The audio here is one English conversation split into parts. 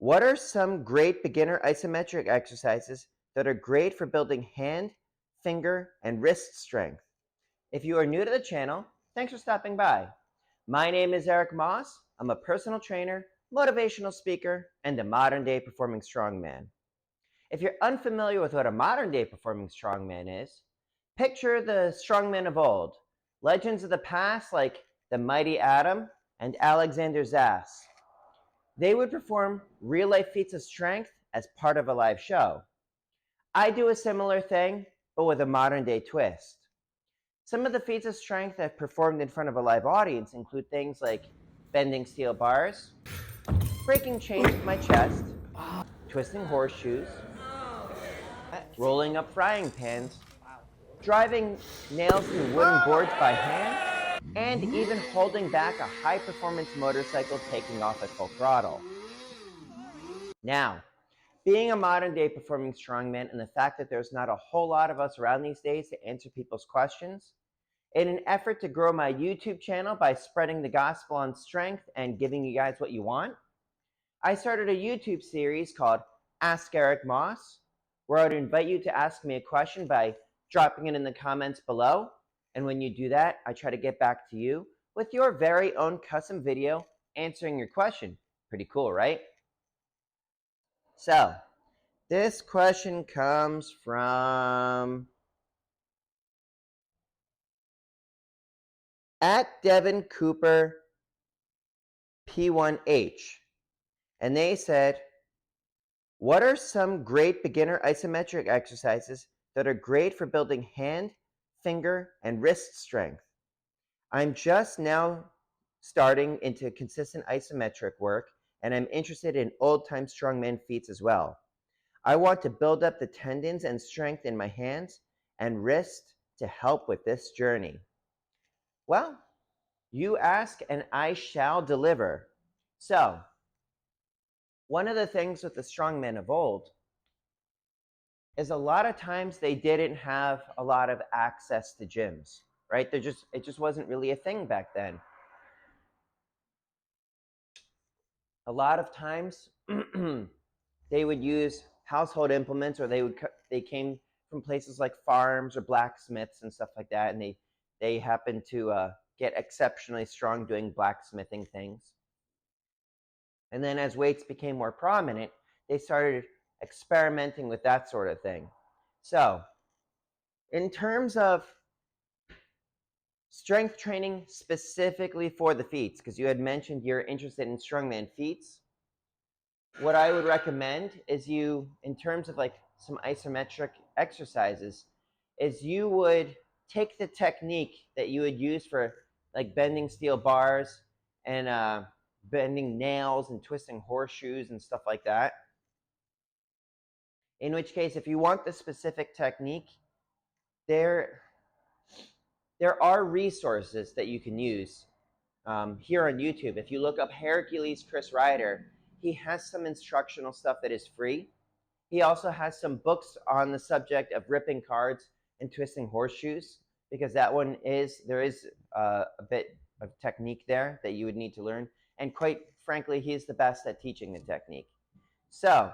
What are some great beginner isometric exercises that are great for building hand, finger, and wrist strength? If you are new to the channel, thanks for stopping by. My name is Eric Moss. I'm a personal trainer, motivational speaker, and a modern-day performing strongman. If you're unfamiliar with what a modern-day performing strongman is, picture the strongmen of old, legends of the past like the mighty Adam and Alexander Zass. They would perform real-life feats of strength as part of a live show. I do a similar thing, but with a modern-day twist. Some of the feats of strength I've performed in front of a live audience include things like bending steel bars, breaking chains with my chest, twisting horseshoes, rolling up frying pans, driving nails through wooden boards by hand, and even holding back a high-performance motorcycle taking off at full throttle. Now, being a modern-day performing strongman and the fact that there's not a whole lot of us around these days to answer people's questions, in an effort to grow my YouTube channel by spreading the gospel on strength and giving you guys what you want, I started a YouTube series called Ask Eric Moss, where I would invite you to ask me a question by dropping it in the comments below. And when you do that, I try to get back to you with your very own custom video answering your question. Pretty cool, right? So, this question comes from @Devin Cooper P1H. And they said, what are some great beginner isometric exercises that are great for building hand, finger, and wrist strength? I'm just now starting into consistent isometric work, and I'm interested in old-time strongman feats as well. I want to build up the tendons and strength in my hands and wrist to help with this journey. Well, you ask and I shall deliver. So, one of the things with the strongmen of old is a lot of times they didn't have a lot of access to gyms, right? It just wasn't really a thing back then. A lot of times they would use household implements, or they came from places like farms or blacksmiths and stuff like that, and they happened to get exceptionally strong doing blacksmithing things. And then as weights became more prominent, they started experimenting with that sort of thing. So, in terms of strength training specifically for the feats, because you had mentioned you're interested in strongman feats, what I would recommend is you, in terms of like some isometric exercises, is you would take the technique that you would use for like bending steel bars and bending nails and twisting horseshoes and stuff like that. In which case, if you want the specific technique, there are resources that you can use here on YouTube. If you look up Hercules Chris Ryder, he has some instructional stuff that is free. He also has some books on the subject of ripping cards and twisting horseshoes, because there is a bit of technique there that you would need to learn. And quite frankly, he's the best at teaching the technique. So,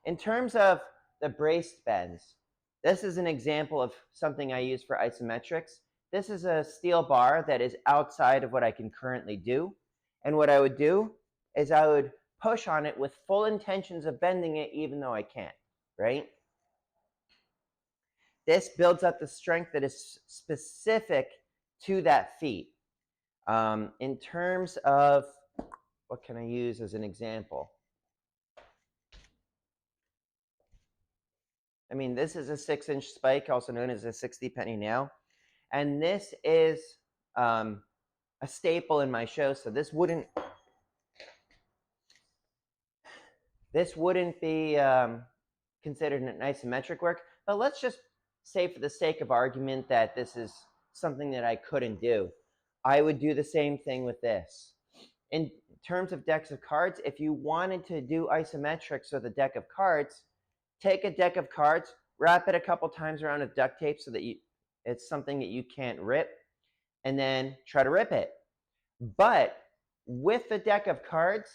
in terms of the braced bends, this is an example of something I use for isometrics. This is a steel bar that is outside of what I can currently do. And what I would do is I would push on it with full intentions of bending it even though I can't, right? This builds up the strength that is specific to that feat. In terms of, what can I use as an example? I mean, this is a 6-inch spike, also known as a 60 penny nail. And this is a staple in my show, so this wouldn't be considered an isometric work. But let's just say, for the sake of argument, that this is something that I couldn't do. I would do the same thing with this. In terms of decks of cards, if you wanted to do isometrics with a deck of cards, take a deck of cards, wrap it a couple times around with duct tape so that it's something that you can't rip, and then try to rip it. But with the deck of cards,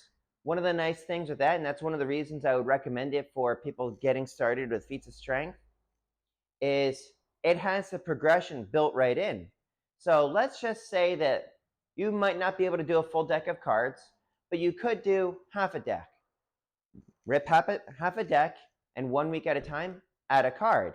One of the nice things with that, and that's one of the reasons I would recommend it for people getting started with feats of strength, is it has the progression built right in. So let's just say that you might not be able to do a full deck of cards, but you could do half a deck. Rip half a deck, and 1 week at a time, add a card.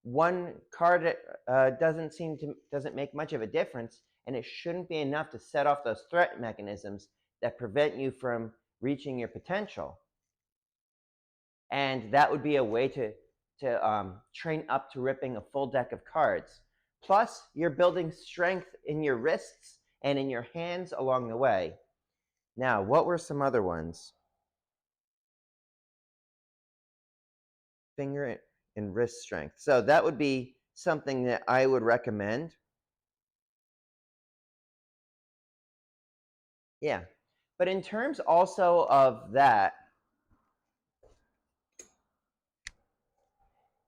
One card doesn't make much of a difference, and it shouldn't be enough to set off those threat mechanisms that prevent you from reaching your potential. And that would be a way to train up to ripping a full deck of cards. Plus, you're building strength in your wrists and in your hands along the way. Now, what were some other ones? Finger and wrist strength. So that would be something that I would recommend. Yeah. But in terms also of that,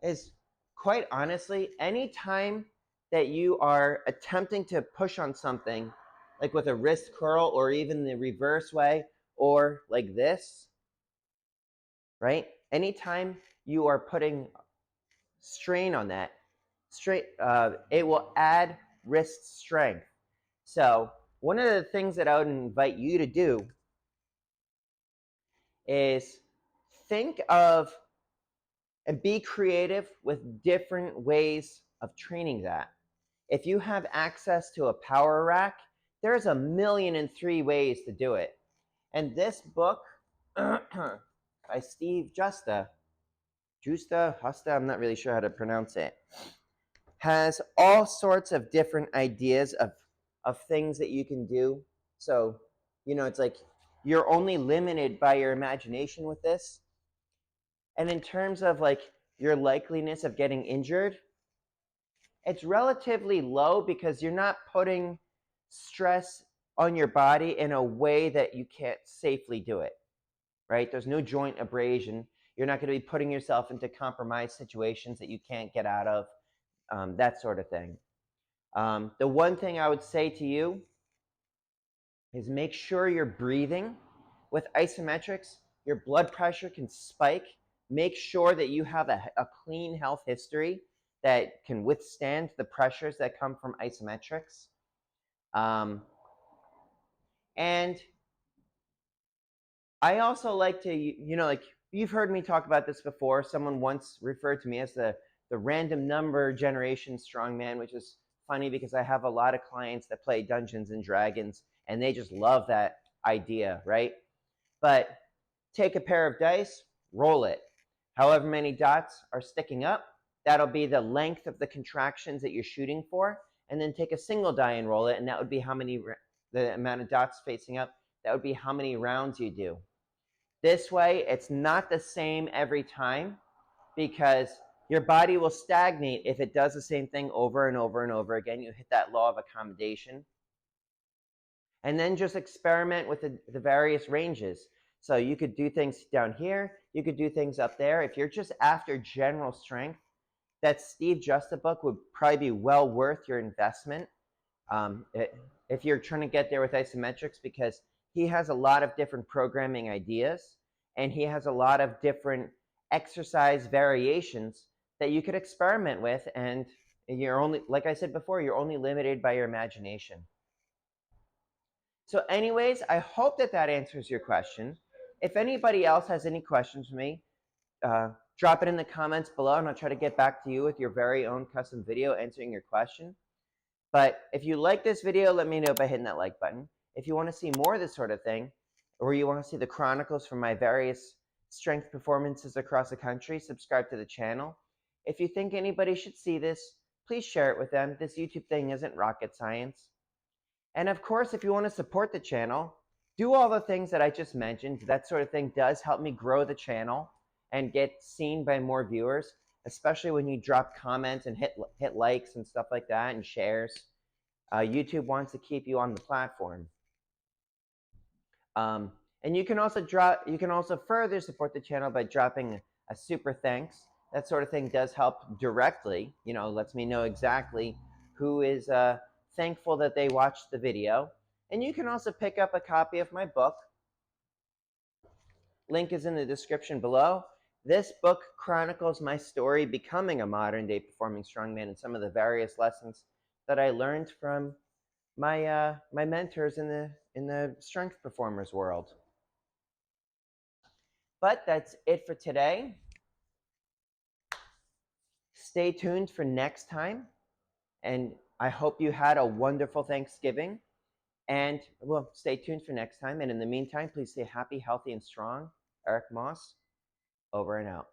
is quite honestly, anytime that you are attempting to push on something, like with a wrist curl or even the reverse way, or like this, right? Anytime you are putting strain on that, it will add wrist strength. So one of the things that I would invite you to do is think of and be creative with different ways of training that. If you have access to a power rack, there's 1,000,003 ways to do it. And this book by Steve Justa, I'm not really sure how to pronounce it, has all sorts of different ideas of things that you can do. So, it's like you're only limited by your imagination with this. And in terms of like your likeliness of getting injured, it's relatively low because you're not putting stress on your body in a way that you can't safely do it, right? There's no joint abrasion. You're not going to be putting yourself into compromised situations that you can't get out of, that sort of thing. The one thing I would say to you is make sure you're breathing. With isometrics, your blood pressure can spike. Make sure that you have a clean health history that can withstand the pressures that come from isometrics. And I also like to, like you've heard me talk about this before. Someone once referred to me as the random number generation strongman, which is funny because I have a lot of clients that play Dungeons and Dragons, and they just love that idea, right? But take a pair of dice, roll it. However many dots are sticking up, that'll be the length of the contractions that you're shooting for. And then take a single die and roll it, and that would be the amount of dots facing up. That would be how many rounds you do. This way, it's not the same every time because your body will stagnate if it does the same thing over and over and over again. You hit that law of accommodation. And then just experiment with the various ranges. So you could do things down here. You could do things up there. If you're just after general strength, that Steve Justa book would probably be well worth your investment if you're trying to get there with isometrics, because he has a lot of different programming ideas and he has a lot of different exercise variations that you could experiment with. And you're only, like I said before, you're only limited by your imagination. So anyways, I hope that answers your question. If anybody else has any questions for me, drop it in the comments below and I'll try to get back to you with your very own custom video answering your question. But if you like this video, let me know by hitting that like button. If you want to see more of this sort of thing, or you want to see the chronicles from my various strength performances across the country, subscribe to the channel. If you think anybody should see this, please share it with them. This YouTube thing isn't rocket science. And of course, if you want to support the channel, do all the things that I just mentioned. That sort of thing does help me grow the channel and get seen by more viewers, especially when you drop comments and hit likes and stuff like that and shares. YouTube wants to keep you on the platform. And you can also further support the channel by dropping a super thanks. That sort of thing does help directly, lets me know exactly who is thankful that they watched the video. And you can also pick up a copy of my book, Link is in the description below. This book chronicles my story becoming a modern-day performing strongman and some of the various lessons that I learned from my my mentors in the strength performers world. But that's it for today. Stay tuned for next time, and I hope you had a wonderful Thanksgiving. And well, stay tuned for next time. And in the meantime, please stay happy, healthy, and strong. Eric Moss, over and out.